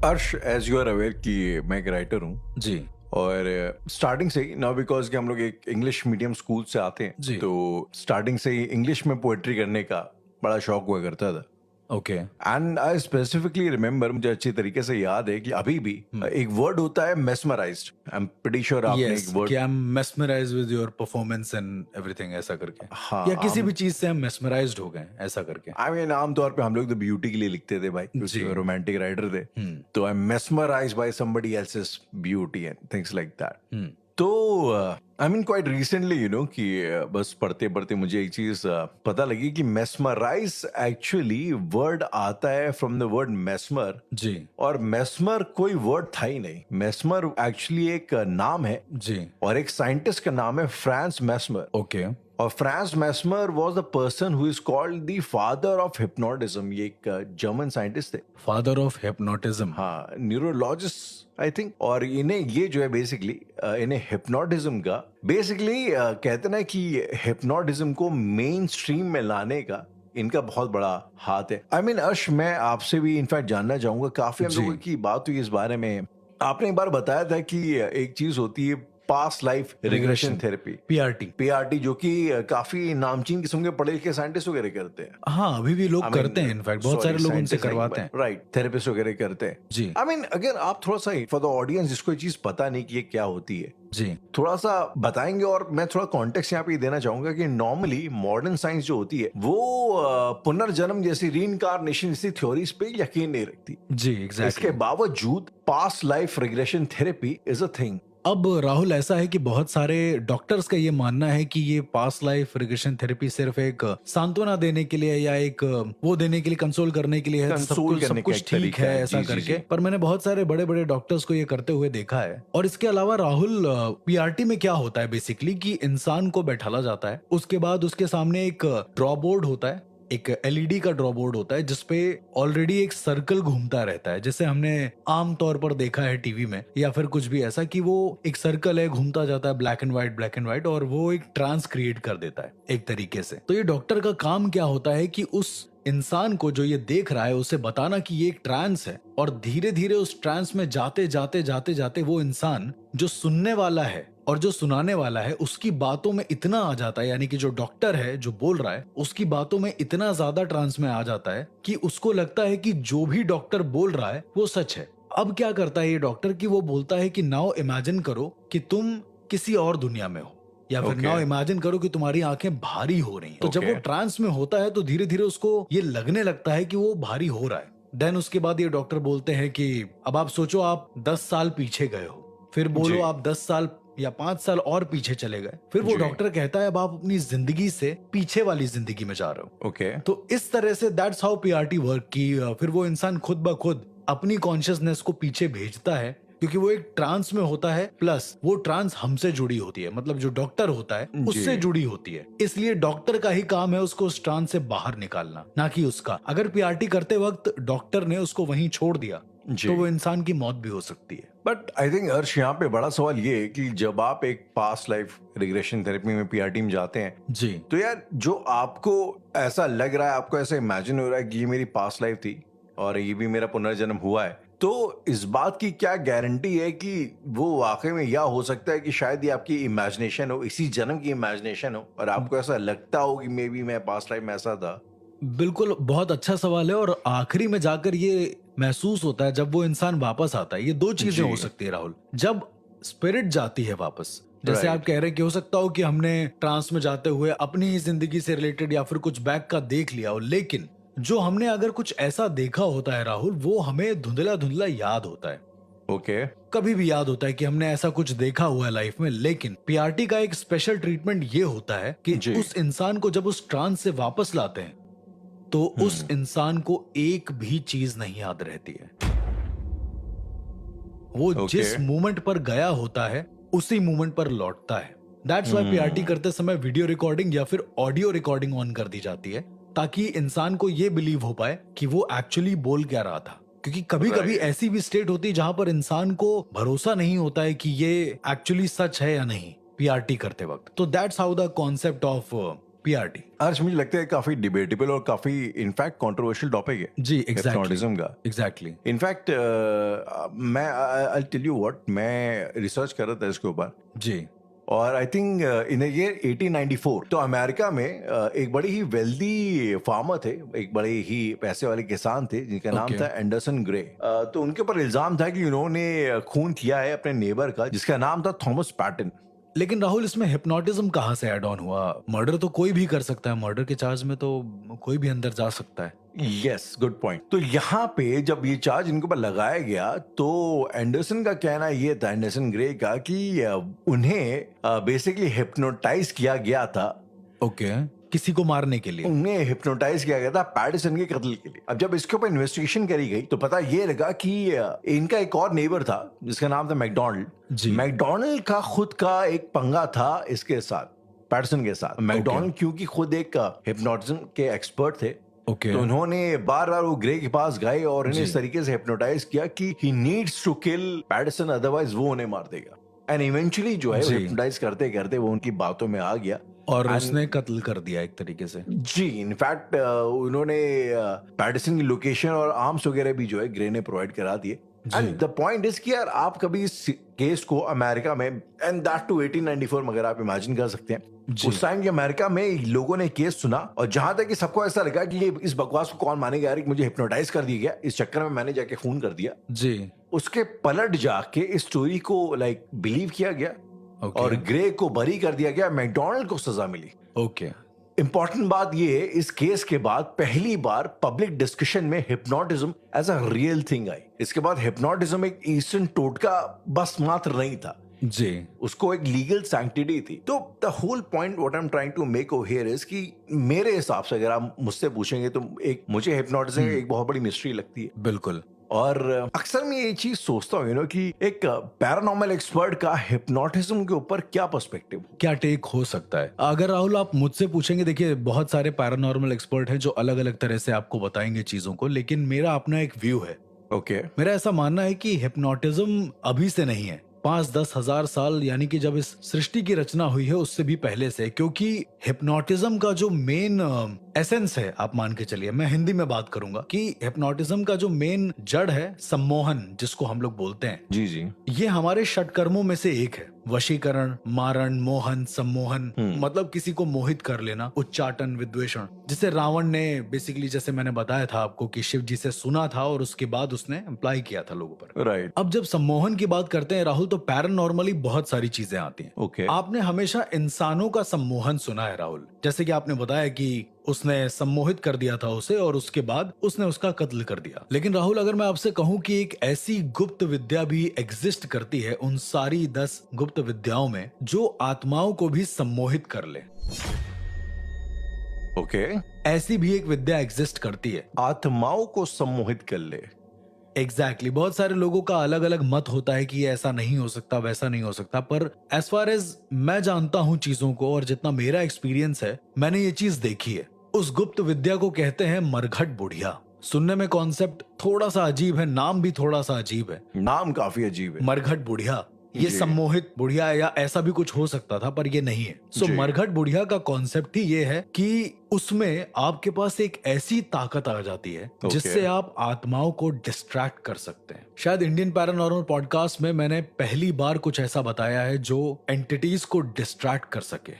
अर्श, as you are aware कि मैं एक राइटर हूँ जी, और स्टार्टिंग से ही ना, बिकॉज कि हम लोग एक इंग्लिश मीडियम स्कूल से आते हैं, जी। तो स्टार्टिंग से ही इंग्लिश में पोएट्री करने का बड़ा शौक हुआ करता था। Okay. And I specifically remember, मुझे अच्छी तरीके से याद है कि अभी भी एक वर्ड होता है mesmerised. I am pretty sure आपने एक यस, वर्ड, कि I am mesmerised with your performance and everything, ऐसा करके। हाँ या किसी आम भी चीज से हम मेस्मराइज्ड हो गए, ऐसा करके। आई मीन आमतौर पे हम लोग तो ब्यूटी के लिए लिखते थे भाई, जी। क्योंकि रोमांटिक राइटर थे। तो I am mesmerised by somebody else's beauty and things like that. तो आई मीन क्वाइट रिसेंटली कि बस पढ़ते पढ़ते मुझे एक चीज पता लगी कि मेस्मराइज एक्चुअली वर्ड आता है फ्रॉम द वर्ड मेस्मर। जी, और मेस्मर कोई वर्ड था ही नहीं, मेस्मर एक्चुअली एक नाम है, जी। और एक साइंटिस्ट का नाम है फ्रांस मेस्मर। ओके। और France Mesmer was the person who is called the father of hypnotism. ये एक जर्मन साइंटिस्ट थे, फादर ऑफ हिप्नोटिज्म। हाँ, न्यूरोलॉजिस्ट आई थिंक। और इन्हें ये जो है बेसिकली इन्हें हिप्नोटिज्म का बेसिकली कहते ना कि हिप्नोटिज्म को मेन स्ट्रीम में लाने का इनका बहुत बड़ा हाथ है। आई मीन अर्श, मैं आपसे भी इनफैक्ट जानना चाहूंगा, काफी हम जी। लोगों की बात हुई इस बारे में। आपने एक बार बताया था कि एक चीज होती है past life regression therapy, PRT. PRT, जो कि काफी नामचीन किस्म के पढ़े लिखे साइंटिस्ट वगैरह करते हैं। हाँ, अभी भी लोग I mean, करते हैं, इनफैक्ट बहुत सारे लोग उनसे करवाते हैं। राइट, थेरेपिस्ट वगैरह करते हैं। जी, आई मीन अगर आप थोड़ा सा फॉर द ऑडियंस जिसको ये चीज पता नहीं कि ये क्या होती है, जी, थोड़ा सा बताएंगे। और मैं थोड़ा कॉन्टेक्स्ट यहाँ पे देना चाहूंगा कि नॉर्मली मॉडर्न साइंस जो होती है वो पुनर्जन्म जैसी रीइंकार्नेशन जैसी थ्योरीज पे यकीन नहीं रखती। जी, इसके एग्जैक्टली। बावजूद past life regression therapy is a thing. अब राहुल, ऐसा है कि बहुत सारे डॉक्टर्स का ये मानना है कि ये पास्ट लाइफ रिग्रेशन थेरेपी सिर्फ एक सांत्वना देने के लिए या एक वो देने के लिए, कंसोल करने के लिए है, कंसोल करने सब का कुछ एक ठीक तरीका है, है। ऐसा जी, जी, करके। जी। पर मैंने बहुत सारे बड़े बड़े डॉक्टर्स को ये करते हुए देखा है। और इसके अलावा राहुल, पीआरटी में क्या होता है बेसिकली कि इंसान को बैठाला जाता है, उसके बाद उसके सामने एक ड्रॉ बोर्ड होता है, एक एलईडी का ड्रॉ बोर्ड होता है जिसपे ऑलरेडी एक सर्कल घूमता रहता है, जैसे हमने आम तौर पर देखा है टीवी में या फिर कुछ भी ऐसा, कि वो एक सर्कल है, घूमता जाता है, ब्लैक एंड व्हाइट, और वो एक ट्रांस क्रिएट कर देता है एक तरीके से। तो ये डॉक्टर का काम क्या होता है कि उस इंसान को जो ये देख रहा है उसे बताना कि ये एक ट्रांस है, और धीरे धीरे उस ट्रांस में जाते जाते जाते जाते वो इंसान जो सुनने वाला है और जो सुनाने वाला है उसकी बातों में इतना आ जाता है, यानी कि जो डॉक्टर है जो बोल रहा है उसकी बातों में इतना ज्यादा ट्रांस में आ जाता है कि उसको लगता है कि जो भी डॉक्टर बोल रहा है वो सच है। अब क्या करता है ये डॉक्टर कि वो बोलता है कि नाउ इमेजिन करो कि तुम किसी और दुनिया में हो, या फिर Okay. नाउ इमेजिन करो कि तुम्हारी आंखें भारी हो रही हैं। तो जब वो Okay. ट्रांस में होता है तो धीरे धीरे उसको ये लगने लगता है कि वो भारी हो रहा है। देन उसके बाद ये डॉक्टर बोलते हैं कि अब आप सोचो आप 10 साल पीछे गए हो, फिर बोलो जी। आप 10 साल या 5 साल और पीछे चले गए, फिर वो जी। डॉक्टर कहता है अब आप अपनी जिंदगी से पीछे वाली जिंदगी में जा रहे हो। ओके। तो इस तरह से दैट्स हाउ पीआरटी वर्क की फिर वो इंसान खुद ब खुद अपनी कॉन्शियसनेस को पीछे भेजता है, क्योंकि वो एक ट्रांस में होता है, प्लस वो ट्रांस हमसे जुड़ी होती है, मतलब जो डॉक्टर होता है उससे जुड़ी होती है। इसलिए डॉक्टर का ही काम है उसको उस ट्रांस से बाहर निकालना, ना कि उसका। अगर पीआरटी करते वक्त डॉक्टर ने उसको वहीं छोड़ दिया तो वो इंसान की मौत भी हो सकती है। बट आई थिंक अर्श, यहाँ पे बड़ा सवाल ये है कि जब आप एक पास्ट लाइफ रिग्रेशन थेरेपी में पीआरटी में जाते हैं, जी, तो यार जो आपको ऐसा लग रहा है, आपको ऐसा इमेजिन हो रहा है कि ये मेरी पास्ट लाइफ थी और ये भी मेरा पुनर्जन्म हुआ है, तो इस बात की क्या गारंटी है कि वो वाकई में, या हो सकता है कि शायद ये आपकी इमेजिनेशन हो, इसी जन्म की इमेजिनेशन हो, और आपको ऐसा लगता हो कि मे बी मैं पास्ट लाइफ में ऐसा था। बिल्कुल, बहुत अच्छा सवाल है। और आखिरी में जाकर ये महसूस होता है जब वो इंसान वापस आता है। ये दो चीजें जी। हो सकती है राहुल, जब स्पिरिट जाती है वापस, जैसे Right. आप कह रहे हैं कि हो सकता हो कि हमने ट्रांस में जाते हुए अपनी ही जिंदगी से रिलेटेड या फिर कुछ बैक का देख लिया हो, लेकिन जो हमने अगर कुछ ऐसा देखा होता है राहुल, वो हमें धुंधला धुंधला याद होता है। ओके। कभी भी याद होता है कि हमने ऐसा कुछ देखा हुआ है लाइफ में। लेकिन पीआरटी का एक स्पेशल ट्रीटमेंट ये होता है कि जी। उस इंसान को जब उस ट्रांस से वापस लाते हैं तो उस इंसान को एक भी चीज नहीं याद रहती है। वो जिस मोमेंट पर गया होता है उसी मोमेंट पर लौटता है। दैट्स व्हाई पीआरटी करते समय वीडियो रिकॉर्डिंग या फिर ऑडियो रिकॉर्डिंग ऑन कर दी जाती है, ताकि इंसान को ये बिलीव हो पाए कि वो एक्चुअली बोल क्या रहा था। क्योंकि कभी कभी ऐसी भी स्टेट होती है जहां पर इंसान को भरोसा नहीं होता है कि ये एक्चुअली सच है या नहीं पीआरटी करते वक्त। तो that's how the concept of PRT. आज मुझे लगता है काफी डिबेटेबल और काफी इनफैक्ट कंट्रोवर्शियल टॉपिक है जी, एग्जैक्टली हिप्नोटिज्म का। एग्जैक्टली। इनफैक्ट मैं आई टेल यू व्हाट, मैं रिसर्च कर रहा था इसके ऊपर जी और आई थिंक इन ईयर 1894 तो अमेरिका में एक बड़ी ही वेल्दी फार्मर थे, एक बड़े ही पैसे वाले किसान थे जिनका नाम Okay. था एंडरसन ग्रे। तो उनके ऊपर इल्जाम था कि उन्होंने खून किया है अपने नेबर का जिसका नाम था थॉमस पैटन। लेकिन राहुल, इसमें हिप्नोटिज्म कहाँ से ऐड ऑन हुआ? मर्डर तो कोई भी कर सकता है, मर्डर के चार्ज में तो कोई भी अंदर जा सकता है। Yes, good point. तो यहाँ पे जब ये चार्ज इनके ऊपर लगाया गया तो एंडरसन का कहना ये था, एंडरसन ग्रे का, कि उन्हें बेसिकली हिप्नोटाइज किया गया था। ओके, किसी को मारने के लिए। उन्हें हिप्नोटाइज किया गया था पैटिसन के कत्ल के लिए। अब जब इसके ऊपर इन्वेस्टिगेशन करी गई तो पता ये लगा कि इनका एक और नेबर था जिसका नाम था मैकडोनल्ड। जी। मैकडोनल्ड का खुद का एक पंगा था इसके साथ, पैटिसन के साथ। मैकडोनल्ड क्योंकि खुद एक हिप्नोटिज्म के एक्सपर्ट थे, ओके तो उन्होंने बार बार वो ग्रे के पास गए और इन्हें इस तरीके से हिप्नोटाइज किया कि he needs to kill Pattison, otherwise वो उन्हें मार देगा। एंड इवेंचुअली जो है हिप्नोटाइज करते करते वो उनकी बातों में आ गया और उसने कत्ल कर दिया एक तरीके से। जी। इनफैक्ट उन्होंने पैटिसन की लोकेशन और आर्म्स वगैरह भी जो है ग्रे ने प्रोवाइड करा दिए। एंड द पॉइंट इज कि यार आप कभी इस केस को अमेरिका में, एंड दैट टू 1894 में, अगर आप इमेजिन कर सकते हैं उस टाइम के अमेरिका में लोगों ने केस सुना और जहां तक कि सबको ऐसा लगा कि ये इस बकवास को कौन मानेगा यार, मुझे हिप्नोटाइज कर दिया गया, इस चक्कर में मैंने जाके खून कर दिया जी। उसके पलट जाके इस स्टोरी को लाइक बिलीव किया गया और ग्रे को बरी कर दिया गया, मैकडोनल्ड को सजा मिली। ओके। इंपॉर्टेंट बात ये है, इस केस के बाद पहली बार पब्लिक डिस्कशन में hypnotism as a real thing आई। इसके बाद हिप्नोटिज्म एक ईस्टर्न टोटका बस मात्र नहीं था जी, उसको एक लीगल सैंक्टिटी थी। तो the whole point what I am trying to make over here is कि मेरे हिसाब से अगर आप मुझसे पूछेंगे तो एक मुझे हिप्नोटिज्म एक बहुत बड़ी मिस्ट्री लगती है। बिल्कुल। और अक्सर मैं ये चीज सोचता हूँ कि एक पैरानॉर्मल एक्सपर्ट का हिप्नोटिज्म के ऊपर क्या पर्सपेक्टिव, क्या टेक हो सकता है। अगर राहुल आप मुझसे पूछेंगे, देखिए बहुत सारे पैरानॉर्मल एक्सपर्ट हैं जो अलग अलग तरह से आपको बताएंगे चीजों को, लेकिन मेरा अपना एक व्यू है। ओके। मेरा ऐसा मानना है कि हिप्नोटिज्म अभी से नहीं है, 5-10 हजार साल, यानी कि जब इस सृष्टि की रचना हुई है उससे भी पहले से। क्योंकि हिप्नोटिज्म का जो मेन एसेंस है, आप मान के चलिए, मैं हिंदी में बात करूंगा, कि हिप्नोटिज्म का जो मेन जड़ है सम्मोहन, जिसको हम लोग बोलते हैं। जी जी। ये हमारे षटकर्मों में से एक है। वशीकरण, मारण, मोहन, सम्मोहन, मतलब किसी को मोहित कर लेना, उच्चाटन, विद्वेषण, जिसे रावण ने बेसिकली, जैसे मैंने बताया था आपको, कि शिव जी से सुना था और उसके बाद उसने अप्लाई किया था लोगों पर। राइट। अब जब सम्मोहन की बात करते हैं राहुल, तो पैरानॉर्मली बहुत सारी चीजें आती हैं। ओके। आपने हमेशा इंसानों का सम्मोहन सुना है राहुल, जैसे कि आपने बताया कि उसने सम्मोहित कर दिया था उसे और उसके बाद उसने उसका कत्ल कर दिया। लेकिन राहुल, अगर मैं आपसे कहूं कि एक ऐसी गुप्त विद्या भी एग्जिस्ट करती है उन सारी 10 गुप्त विद्याओं में, जो आत्माओं को भी सम्मोहित कर ले। ओके। ऐसी भी एक विद्या एग्जिस्ट करती है, आत्माओं को सम्मोहित कर ले। एग्जैक्टली। बहुत सारे लोगों का अलग अलग मत होता है कि ऐसा नहीं हो सकता, वैसा नहीं हो सकता, पर एज फार एज मैं जानता हूं चीजों को और जितना मेरा एक्सपीरियंस है, मैंने ये चीज देखी है। उस गुप्त विद्या को कहते हैं मरघट बुढ़िया। सुनने में कॉन्सेप्ट थोड़ा सा अजीब है, नाम भी थोड़ा सा अजीब है, नाम काफी अजीब है। मरघट बुढ़िया। ये सम्मोहित बुढ़िया या ऐसा भी कुछ हो सकता था, पर ये नहीं है। सो मरघट बुढ़िया का कॉन्सेप्ट ही ये है कि उसमें आपके पास एक ऐसी ताकत आ जाती है जिससे आप आत्माओं को डिस्ट्रैक्ट कर सकते हैं। शायद इंडियन पैरानॉर्मल पॉडकास्ट में मैंने पहली बार कुछ ऐसा बताया है जो एंटिटीज को डिस्ट्रैक्ट कर सके,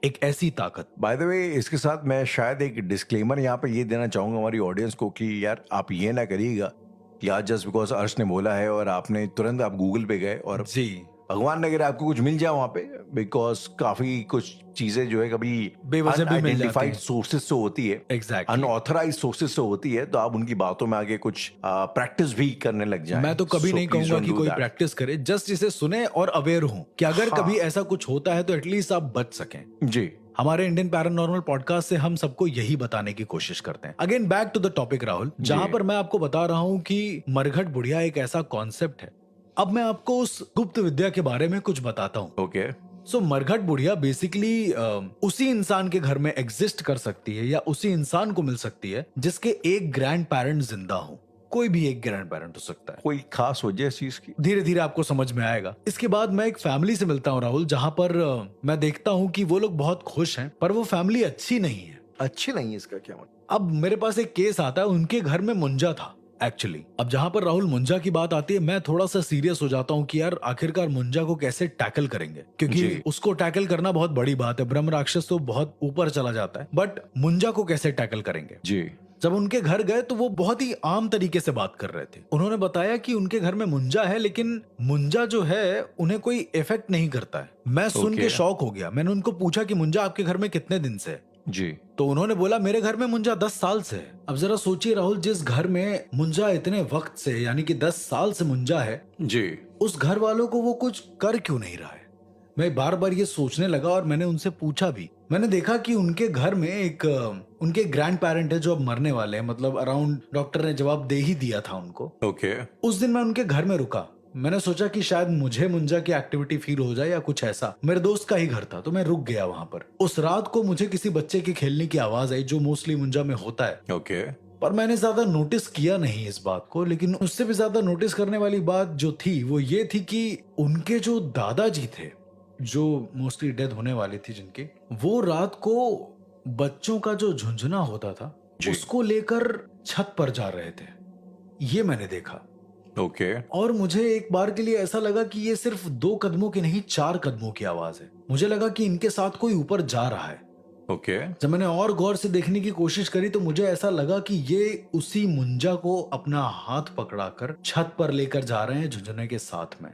एक ऐसी ताकत। बाय द वे, इसके साथ मैं शायद एक डिस्क्लेमर यहाँ पे ये देना चाहूंगा हमारी ऑडियंस को कि यार आप ये ना करिएगा कि आज जस्ट बिकॉज अर्श ने बोला है और आपने तुरंत आप गूगल पे गए और जी भगवान ने अगर आपको कुछ मिल जाए वहां पे, बिकॉज काफी कुछ चीजें जो है कभी बेवजह भी मिल जाती हैं। सोर्सेज से होती है, एग्जैक्टली, अनऑथराइज सोर्सेज से होती है, तो आप उनकी बातों में आगे कुछ प्रैक्टिस भी करने लग जाएं। मैं तो कभी नहीं कहूंगा कि कोई प्रैक्टिस करे, जस्ट इसे सुने और अवेयर हूं कि अगर कभी ऐसा कुछ होता है तो एटलीस्ट आप बच सकें। जी। हमारे इंडियन पैरानॉर्मल पॉडकास्ट से हम सबको यही बताने की कोशिश करते हैं। Again back to the topic Rahul, जहां पर मैं आपको बता रहा हूं कि मरघट बुढ़िया एक ऐसा कॉन्सेप्ट है। अब मैं आपको उस गुप्त विद्या के बारे में कुछ बताता हूं। ओके। सो मरघट बुढ़िया बेसिकली उसी इंसान के घर में एग्जिस्ट कर सकती है या उसी इंसान को मिल सकती है जिसके एक ग्रैंड पेरेंट जिंदा हो। कोई भी एक ग्रैंड पेरेंट हो सकता है। कोई खास वजह इस चीज की? धीरे धीरे आपको समझ में आएगा। इसके बाद मैं एक फैमिली से मिलता हूँ राहुल, जहाँ पर मैं देखता हूँ कि वो लोग बहुत खुश हैं, पर वो फैमिली अच्छी नहीं है। अच्छी नहीं, इसका क्या मतलब? अब मेरे पास एक केस आता है, उनके घर में मुंजा था एक्चुअली। अब जहां पर राहुल मुंजा की बात आती है, मैं थोड़ा सा सीरियस हो जाता हूं कि यार आखिरकार मुंजा को कैसे टैकल करेंगे, क्योंकि जी। उसको टैकल करना बहुत बड़ी बात है। ब्रह्म राक्षस तो बहुत ऊपर चला जाता है, बट मुंजा को कैसे टैकल करेंगे। जी। जब उनके घर गए तो वो बहुत ही आम तरीके से बात कर रहे थे। उन्होंने बताया कि उनके घर में मुंजा है, लेकिन मुंजा जो है उन्हें कोई इफेक्ट नहीं करता है। मैं सुन के ओके। शॉक हो गया। मैंने उनको पूछा कि मुंजा आपके घर में कितने दिन से है? जी। तो उन्होंने बोला मेरे घर में मुंजा 10 साल से है। अब जरा सोचिए राहुल, जिस घर में मुंजा इतने वक्त से यानी कि 10 साल से मुंजा है, जी। उस घर वालों को वो कुछ कर क्यों नहीं रहा है। मैं बार बार ये सोचने लगा और मैंने उनसे पूछा भी। मैंने देखा कि उनके घर में एक उनके ग्रैंड पेरेंट है जो अब मरने वाले हैं, मतलब अराउंड डॉक्टर ने जवाब दे ही दिया था उनको। ओके। उस दिन मैं उनके घर में रुका। मैंने सोचा कि शायद मुझे मुंजा की एक्टिविटी फील हो जाए या कुछ ऐसा। मेरे दोस्त का ही घर था तो मैं रुक गया वहां पर। उस रात को मुझे किसी बच्चे के खेलने की आवाज आई, जो मोस्टली मुंजा में होता है। ओके। पर मैंने ज्यादा नोटिस किया नहीं इस बात को, लेकिन उससे भी ज्यादा नोटिस करने वाली बात जो थी वो ये थी कि उनके जो दादाजी थे, जो मोस्टली डेथ होने वाली थी जिनकी, वो रात को बच्चों का जो झुंझुना होता था जी। उसको लेकर छत पर जा रहे थे। ये मैंने देखा। ओके। और मुझे एक बार के लिए ऐसा लगा कि ये सिर्फ 2 कदमों की नहीं 4 कदमों की आवाज है। मुझे लगा कि इनके साथ कोई ऊपर जा रहा है। ओके। जब मैंने और गौर से देखने की कोशिश करी तो मुझे ऐसा लगा कि ये उसी मुंजा को अपना हाथ पकड़ाकर छत पर लेकर जा रहे हैं झुंझुने के साथ में।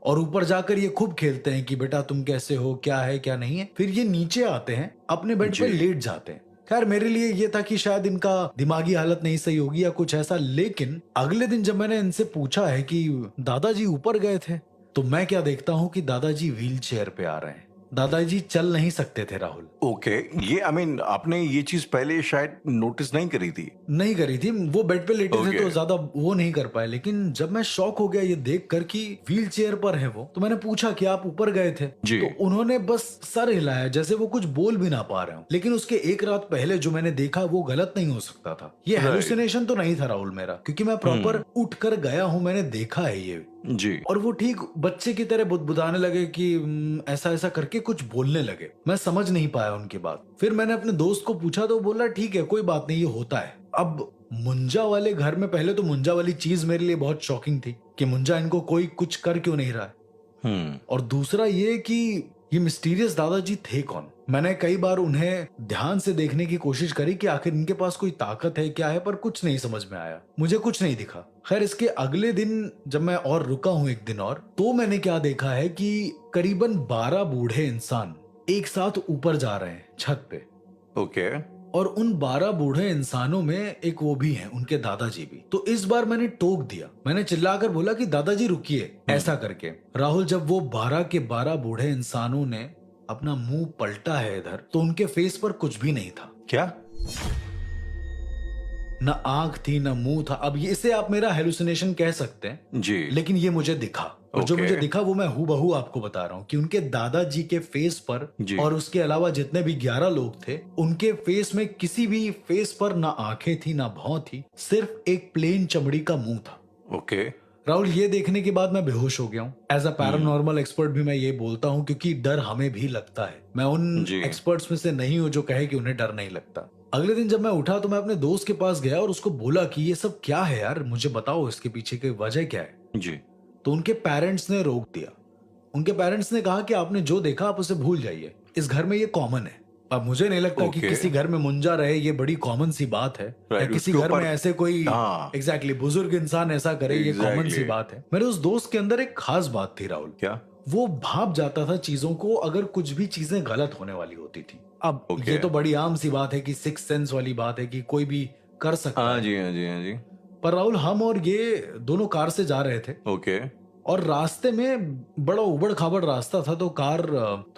और ऊपर जाकर ये खूब खेलते हैं कि बेटा तुम कैसे हो, क्या है क्या नहीं है। फिर ये नीचे आते हैं, अपने बेड पे जी। लेट जाते हैं। खैर मेरे लिए ये था कि शायद इनका दिमागी हालत नहीं सही होगी या कुछ ऐसा, लेकिन अगले दिन जब मैंने इनसे पूछा है कि दादाजी ऊपर गए थे, तो मैं क्या देखता हूँ कि दादाजी व्हील चेयर पे आ रहे हैं। दादाजी चल नहीं सकते थे राहुल। ओके। ये आपने ये चीज पहले शायद नोटिस नहीं करी थी। नहीं करी थी, वो बेड पे लेटे थे Okay. तो ज्यादा वो नहीं कर पाए। लेकिन जब मैं शॉक हो गया ये देखकर कि व्हील चेयर पर है वो, तो मैंने पूछा कि आप ऊपर गए थे? जी। तो उन्होंने बस सर हिलाया, जैसे वो कुछ बोल भी ना पा रहे हो। लेकिन उसके एक रात पहले जो मैंने देखा वो गलत नहीं हो सकता था। ये Right. हेलुसिनेशन तो नहीं था राहुल मेरा, क्योंकि मैं प्रॉपर उठ कर गया हूँ, मैंने देखा है ये। जी। और वो ठीक बच्चे की तरह बुदबुदाने लगे कि ऐसा ऐसा करके कुछ बोलने लगे। मैं समझ नहीं पाया उनकी बात। फिर मैंने अपने दोस्त को पूछा तो बोला ठीक है कोई बात नहीं, ये होता है। अब मुंजा वाले घर में पहले तो मुंजा वाली चीज मेरे लिए बहुत शॉकिंग थी कि मुंजा इनको कोई कुछ कर क्यों नहीं रहा है। और दूसरा ये कि ये मिस्टीरियस दादाजी थे कौन। मैंने कई बार उन्हें ध्यान से देखने की कोशिश करी कि आखिर इनके पास कोई ताकत है क्या है, पर कुछ नहीं समझ में आया, मुझे कुछ नहीं दिखा। खैर इसके अगले दिन जब मैं और रुका हूं एक दिन और, तो मैंने क्या देखा है कि करीबन 12 बूढ़े इंसान एक साथ ऊपर जा रहे हैं छत पे। ओके। और उन 12 बूढ़े इंसानों में एक वो भी हैं, उनके दादाजी भी। तो इस बार मैंने टोक दिया, मैंने चिल्लाकर बोला कि दादाजी रुकिए, ऐसा करके। राहुल जब वो 12 के 12 बूढ़े इंसानों ने अपना मुंह पलटा है इधर, तो उनके फेस पर कुछ भी नहीं था। क्या? न आंख थी न मुंह था। अब ये इसे आप मेरा हेलुसिनेशन कह सकते हैं जी। लेकिन ये मुझे दिखा। और जो Okay. मुझे दिखा वो मैं हूबहू आपको बता रहा हूँ कि उनके दादाजी के फेस पर जी। और उसके अलावा जितने भी 11 लोग थे उनके फेस में किसी भी फेस पर ना आंखें थी ना भौं थी, सिर्फ एक प्लेन चमड़ी का मुंह था। ओके। राहुल ये देखने के बाद मैं बेहोश हो गया हूँ। एज अ पैरानॉर्मल एक्सपर्ट भी मैं ये बोलता हूँ क्योंकि डर हमें भी लगता है। मैं उन जी। एक्सपर्ट्स में से नहीं हूँ जो कहे कि उन्हें डर नहीं लगता। अगले दिन जब मैं उठा तो मैं अपने दोस्त के पास गया और उसको बोला कि ये सब क्या है यार, मुझे बताओ इसके पीछे की वजह क्या है। जी। तो उनके पेरेंट्स ने रोक दिया। उनके पेरेंट्स ने कहा कि आपने जो देखा आप उसे भूल जाइए, इस घर में ये कॉमन है। अब मुझे नहीं लगता कि Okay. किसी घर में मुंजा रहे ये बड़ी कॉमन सी बात है, या Right, किसी उसके घर ऊपर- में ऐसे कोई हाँ। एग्जैक्टली बुजुर्ग इंसान ऐसा करे ये कॉमन सी Exactly. बात है। मेरे उस दोस्त के अंदर एक खास बात थी राहुल, क्या? वो भाप जाता था चीजों को अगर कुछ भी चीजें गलत होने वाली होती थी। अब Okay. ये तो बड़ी आम सी बात है कि सिक्स सेंस वाली बात है कि कोई भी कर सकता हाँ है। जी, हाँ जी, हाँ जी। पर राहुल हम और ये दोनों कार से जा रहे थे ओके। और रास्ते में बड़ा उबड़ खाबड़ रास्ता था तो कार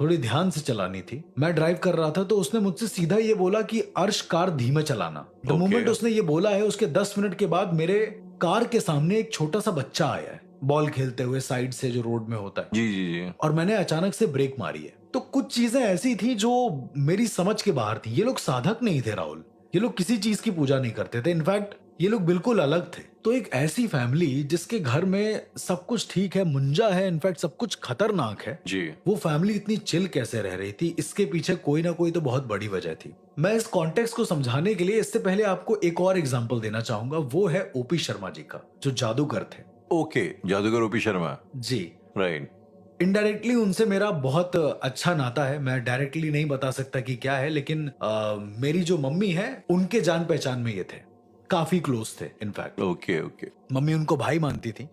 थोड़ी ध्यान से चलानी थी। मैं ड्राइव कर रहा था तो उसने मुझसे सीधा ये बोला कि अर्श कार धीमे चलाना। The Okay. मोमेंट उसने ये बोला है उसके 10 मिनट के बाद मेरे कार के सामने एक छोटा सा बच्चा आया है बॉल खेलते हुए साइड से जो रोड में होता है, जी जी जी। और मैंने अचानक से ब्रेक मारी है। तो कुछ चीजें ऐसी थी जो मेरी समझ के बाहर थी। ये लोग साधक नहीं थे राहुल, ये लोग किसी चीज की पूजा नहीं करते थे। इनफैक्ट ये लोग बिल्कुल अलग थे। तो एक ऐसी फैमिली जिसके घर में सब कुछ ठीक है, मुंजा है, इनफैक्ट सब कुछ खतरनाक है, जी। वो फैमिली इतनी चिल कैसे रह रही थी, इसके पीछे कोई ना कोई तो बहुत बड़ी वजह थी। मैं इस कॉन्टेक्स्ट को समझाने के लिए इससे पहले आपको एक और एग्जांपल देना चाहूंगा, वो है ओपी शर्मा जी का, जो जादूगर थे। ओके, जादूगर ओपी शर्मा। जी। राइट। इनडायरेक्टली उनसे मेरा बहुत अच्छा नाता है। मैं डायरेक्टली नहीं बता सकता कि क्या है, लेकिन मेरी जो मम्मी है उनके जान पहचान में ये थे, काफी क्लोज थे इनफैक्ट। Okay okay. मम्मी उनको भाई मानती थी।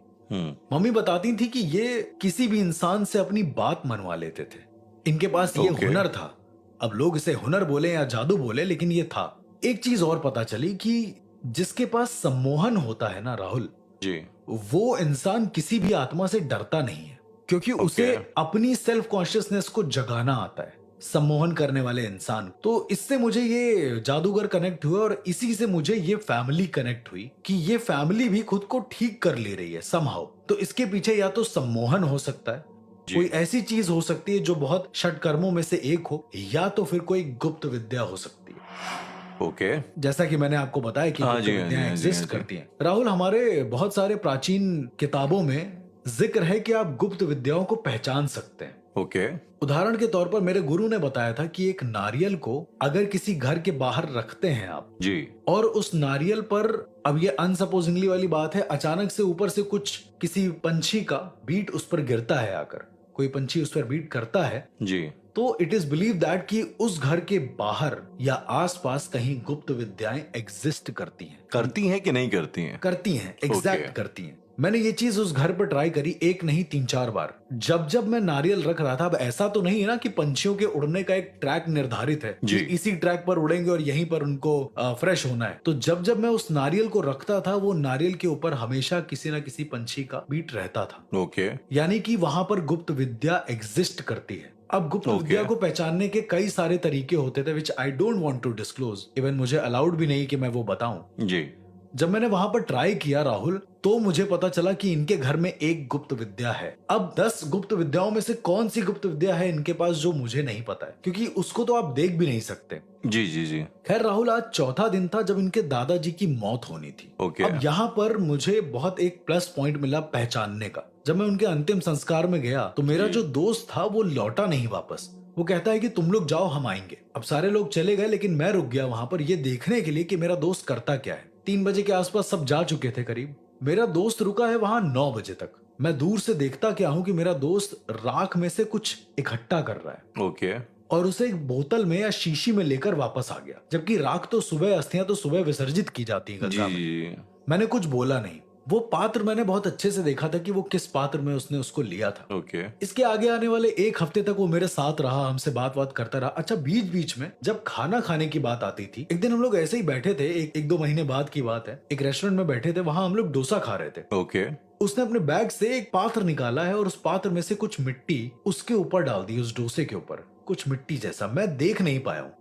मम्मी बताती थी कि ये किसी भी इंसान से अपनी बात मनवा लेते थे। इनके पास ये Okay. हुनर था। अब लोग इसे हुनर बोले या जादू बोले, लेकिन ये था। एक चीज और पता चली कि जिसके पास सम्मोहन होता है ना राहुल, जी। वो इंसान किसी भी आत्मा से डरता नहीं है, क्योंकि उसे अपनी सेल्फ कॉन्शियसनेस को जगाना आता है, सम्मोहन करने वाले इंसान। तो इससे मुझे ये जादूगर कनेक्ट हुआ, और इसी से मुझे ये फैमिली कनेक्ट हुई कि ये फैमिली भी खुद को ठीक कर ले रही है समहाउ। तो इसके पीछे या तो सम्मोहन हो सकता है, कोई ऐसी चीज हो सकती है जो बहुत षटकर्मों में से एक हो, या तो फिर कोई गुप्त विद्या हो सकती है। ओके। जैसा कि मैंने आपको बताया कि गुप्त विद्याएं एग्जिस्ट करती हैं। राहुल, हमारे बहुत सारे प्राचीन किताबों में जिक्र है कि आप गुप्त विद्याओं को पहचान सकते हैं। ओके। उदाहरण के तौर पर मेरे गुरु ने बताया था कि एक नारियल को अगर किसी घर के बाहर रखते हैं आप जी, और उस नारियल पर, अब ये अनसपोजिंगली वाली बात है, अचानक से ऊपर से कुछ किसी पंछी का बीट उस पर गिरता है, आकर कोई पंछी उस पर बीट करता है जी, तो इट इज बिलीव दैट कि उस घर के बाहर या आसपास कहीं गुप्त विद्याएं एग्जिस्ट करती हैं। करती हैं कि नहीं करती हैं? करती हैं, एग्जैक्ट Okay. करती हैं। मैंने ये चीज उस घर पर ट्राई करी, एक नहीं 3-4 बार। जब जब मैं नारियल रख रहा था, अब ऐसा तो नहीं है ना कि पंछियों के उड़ने का एक ट्रैक निर्धारित है जी। कि इसी ट्रैक पर उड़ेंगे और यहीं पर उनको फ्रेश होना है। तो जब जब मैं उस नारियल को रखता था, वो नारियल के ऊपर हमेशा किसी ना किसी पंछी का बीट रहता था। ओके। यानी कि वहां पर गुप्त विद्या एग्जिस्ट करती है। अब गुप्त Okay. विद्या को पहचानने के कई सारे तरीके होते थे, which I don't want to disclose, even मुझे अलाउड भी नहीं कि मैं वो बताऊं। जी। जब मैंने वहां पर ट्राई किया राहुल, तो मुझे पता चला कि इनके घर में एक गुप्त विद्या है। अब 10 गुप्त विद्याओं में से कौन सी गुप्त विद्या है इनके पास जो मुझे नहीं पता है, क्योंकि उसको तो आप देख भी नहीं सकते। जी जी जी। खैर राहुल, आज चौथा दिन था जब इनके दादाजी की मौत होनी थी। ओके। अब यहाँ पर मुझे बहुत एक प्लस पॉइंट मिला पहचानने का। जब मैं उनके अंतिम संस्कार में गया तो मेरा जो दोस्त था वो लौटा नहीं वापस। वो कहता है कि तुम लोग जाओ, हम आएंगे। अब सारे लोग चले गए, लेकिन मैं रुक गया वहां पर ये देखने के लिए कि मेरा दोस्त करता क्या है। 3 बजे के आसपास सब जा चुके थे करीब। मेरा दोस्त रुका है वहां 9 बजे तक। मैं दूर से देखता क्या हूं कि मेरा दोस्त राख में से कुछ इकट्ठा कर रहा है ओके। और उसे एक बोतल में या शीशी में लेकर वापस आ गया। जबकि राख तो सुबह, अस्थियां तो सुबह विसर्जित की जाती है गंगा में। जी। मैंने कुछ बोला नहीं। वो पात्र मैंने बहुत अच्छे से देखा था कि वो किस पात्र में उसने उसको लिया था। ओके। इसके आगे आने वाले 1 हफ्ते तक वो मेरे साथ रहा, हमसे बात करता रहा। अच्छा, बीच बीच में जब खाना खाने की बात आती थी, एक दिन हम लोग ऐसे ही बैठे थे, एक 2 महीने बाद की बात है, एक रेस्टोरेंट में बैठे थे, वहां हम लोग डोसा खा रहे थे। ओके। उसने अपने बैग से एक पात्र निकाला है और उस पात्र में से कुछ मिट्टी उसके ऊपर डाल दी, उस डोसे के ऊपर कुछ मिट्टी जैसा। मैं देख नहीं पाया हूँ।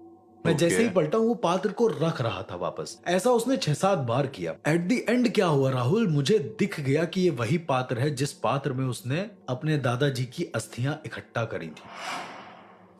मैं जैसे ही पलटा वो पात्र को रख रहा था वापस। ऐसा उसने 6-7 बार किया। एट द एंड क्या हुआ राहुल, मुझे दिख गया कि ये वही पात्र है जिस पात्र में उसने अपने दादाजी की अस्थियां इकट्ठा करी थी।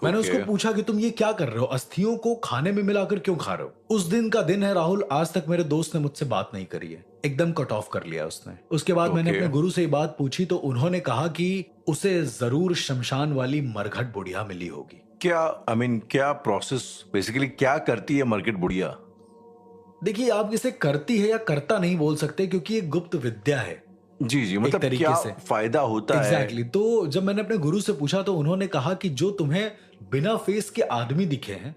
मैंने उसको पूछा कि तुम ये क्या कर रहे हो, अस्थियों को खाने में मिलाकर क्यों खा रहे हो? उस दिन का दिन है राहुल, आज तक मेरे दोस्त ने मुझसे बात नहीं करी है, एकदम कट ऑफ कर लिया उसने। उसके बाद मैंने अपने गुरु से ये बात पूछी तो उन्होंने कहा कि उसे जरूर शमशान वाली मरघट बुढ़िया मिली होगी। क्या क्या प्रोसेस बेसिकली क्या करती है मरघट बुढ़िया? देखिए, आप इसे करती है या करता नहीं बोल सकते, क्योंकि ये गुप्त विद्या है। जी जी, मतलब क्या फायदा होता है? एग्जैक्टली। तो जब मैंने अपने गुरु से पूछा तो उन्होंने कहा कि जो तुम्हें बिना फेस के आदमी दिखे हैं,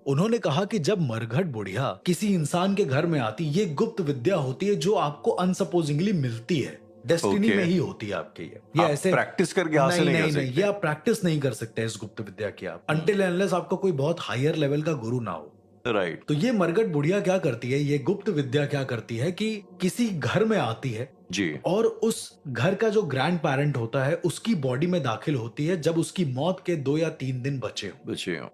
उन्होंने कहा कि जब मरघट बुढ़िया किसी इंसान के घर में आती, ये गुप्त विद्या होती है जो आपको अनसपोजिंगली मिलती है, डेस्टिनी में ही होती है आपके। ये ऐसे प्रैक्टिस करके हासिल नहीं कर सकते। ये आप प्रैक्टिस नहीं कर सकते इस गुप्त विद्या की आप, अनटिल अनलेस आपका कोई बहुत हायर लेवल का गुरु ना हो। राइट। तो ये मरघट बुढ़िया क्या करती है, ये गुप्त विद्या क्या करती है कि किसी घर में आती है जी, और उस घर का जो ग्रैंड पेरेंट होता है उसकी बॉडी में दाखिल होती है जब उसकी मौत के 2 या 3 दिन बचे हो।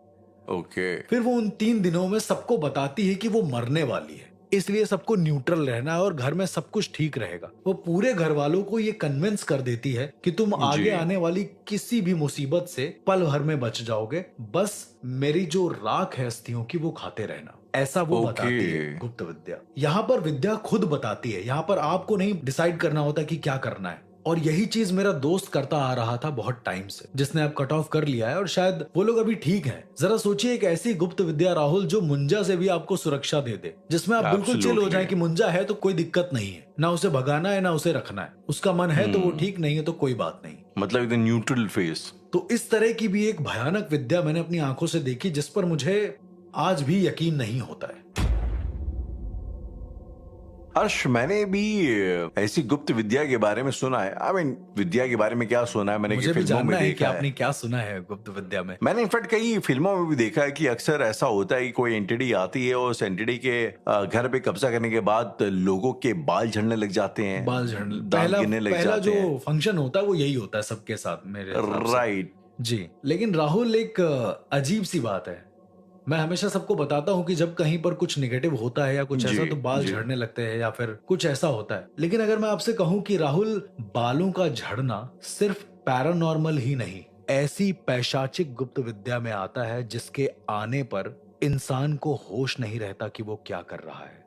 ओके। फिर वो उन 3 दिनों में सबको बताती है कि वो मरने वाली है, इसलिए सबको न्यूट्रल रहना है और घर में सब कुछ ठीक रहेगा। वो पूरे घर वालों को ये कन्विंस कर देती है कि तुम आगे आने वाली किसी भी मुसीबत से पल भर में बच जाओगे, बस मेरी जो राख है अस्थियों की वो खाते रहना। ऐसा वो ओके। बताती है गुप्त विद्या। यहाँ पर विद्या खुद बताती है, यहाँ पर आपको नहीं डिसाइड करना होता कि क्या करना है। और यही चीज मेरा दोस्त करता आ रहा था बहुत टाइम से, जिसने अब कट ऑफ कर लिया है और शायद वो लोग अभी ठीक है। जरा सोचिए एक ऐसी गुप्त विद्या राहुल जो मुंजा से भी आपको सुरक्षा दे दे, जिसमें आप बिल्कुल चिल हो जाए कि मुंजा है तो कोई दिक्कत नहीं है, ना उसे भगाना है ना उसे रखना है, उसका मन है तो वो ठीक, नहीं है तो कोई बात नहीं। मतलब एकदम न्यूट्रल फेस। तो इस तरह की भी एक भयानक विद्या मैंने अपनी आंखों से देखी, जिस पर मुझे आज भी यकीन नहीं होता है। हर्ष, मैंने भी ऐसी गुप्त विद्या के बारे में सुना है। आई मीन विद्या के बारे में क्या सुना है, मैंने मुझे भी फिल्मों जानना में है कि देखा आपने है। क्या सुना है गुप्त विद्या में। मैंने इनफैक्ट कई फिल्मों में भी देखा है कि अक्सर ऐसा होता है कि कोई एंटिटी आती है और उस एंटिटी के घर पे कब्जा करने के बाद लोगों के बाल झड़ने लग जाते हैं, बाल झड़ने, दांत पहला गिरने लग पहला जाते जो हैं। फंक्शन होता है वो यही होता है सबके साथ मेरे हिसाब से। राइट। जी, लेकिन राहुल एक अजीब सी बात है। मैं हमेशा सबको बताता हूँ कि जब कहीं पर कुछ नेगेटिव होता है या कुछ जी, ऐसा तो बाल जी। झड़ने लगते हैं या फिर कुछ ऐसा होता है। लेकिन अगर मैं आपसे कहूँ कि राहुल, बालों का झड़ना सिर्फ पैरानॉर्मल ही नहीं, ऐसी पैशाचिक गुप्त विद्या में आता है जिसके आने पर इंसान को होश नहीं रहता कि वो क्या कर रहा है।